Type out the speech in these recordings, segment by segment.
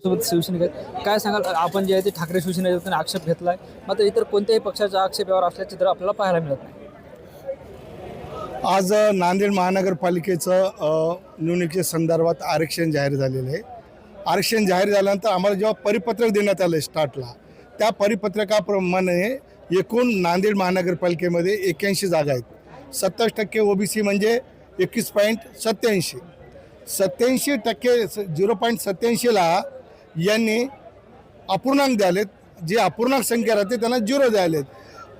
सोबत शिवसैनिक आहेत. काय सांगाल आपण जे आहे ते ठाकरे शिवसेनेचा आक्षेप घेतलाय, मात्र इतर कोणत्याही पक्षाच्या आक्षेपावर असल्याचे चित्र आपल्याला पाहायला मिळत नाही. आज नांदेड महानगरपालिकेचं निवडणुकीच्या संदर्भात आरक्षण जाहीर झालेलं आहे. आरक्षण जाहीर झाल्यानंतर आम्हाला जेव्हा परिपत्रक देण्यात आलं स्टार्टला, त्या परिपत्रकाप्रमाणे एकूण नांदेड महानगरपालिकेमध्ये 81 जागा आहेत. 27% OBC म्हणजे 21.87. 87% 0.87ला यांनी अपूर्णांक द्यालेत. जे अपूर्णांक संख्या राहते त्यांना 0 द्यालेत.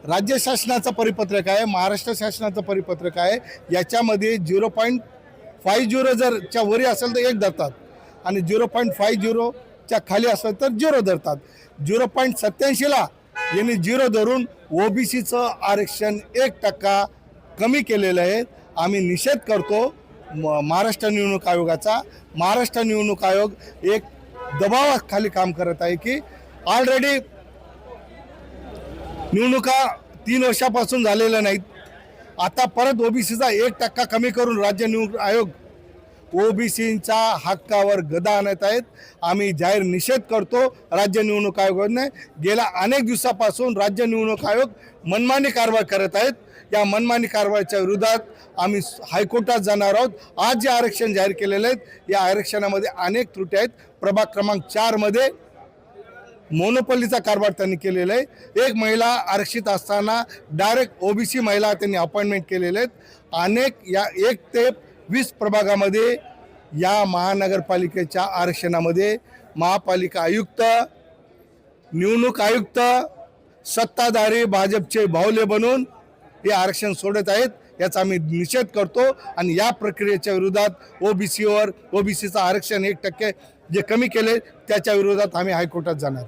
राज्य शासनाचं परिपत्रक आहे, महाराष्ट्र शासनाचं परिपत्रक आहे. याच्यामध्ये 0.50 जरच्या वरी असेल तर 1 धरतात आणि 0.50च्या खाली असेल तर 0 धरतात. 0.87ला यांनी 0 धरून OBCचं आरक्षण 1% कमी केलेलं आहे. आम्ही निषेध करतो महाराष्ट्र निवडणूक आयोगाचा. महाराष्ट्र निवडणूक आयोग एक दबावाखाली काम करत आहे की ऑलरेडी निवडणुका 3 वर्षापासून झालेल्या नाहीत. आता परत OBCचा 1% कमी करून राज्य निवडणूक आयोग OBCच्या हक्कावर गदा आणत आहेत. आम्ही जाहीर निषेध करतो. राज्य निवडणूक आयोगाने गेल्या अनेक दिवसापासून राज्य निवडणूक आयोग मनमानी कारवाई करत आहेत. या मनमानी कारवाईच्या विरोधात आम्ही हायकोर्टात जाणार आहोत. आज जे आरक्षण जाहीर केलेले आहेत या आरक्षणामध्ये अनेक त्रुटी आहेत. प्रभाग क्रमांक 4मध्ये मोनोपॉलीचा कारभार त्यांनी केलेला आहे. एक महिला आरक्षित असताना डायरेक्ट OBC महिला त्यांनी अपॉइंटमेंट केलेले आहेत. अनेक या 1 ते 20 प्रभागामध्ये या महानगरपालिकेच्या आरक्षणामध्ये महापालिका आयुक्त, निवडणूक आयुक्त, सत्ताधारी भाजपचे बाहुले बनून हे आरक्षण सोडत आहेत. याचा आम्ही निषेध करतो आणि या प्रक्रियेच्या विरोधात OBCचं आरक्षण 1% जे कमी केले त्याच्या विरोधात आम्ही हायकोर्टात जाणार.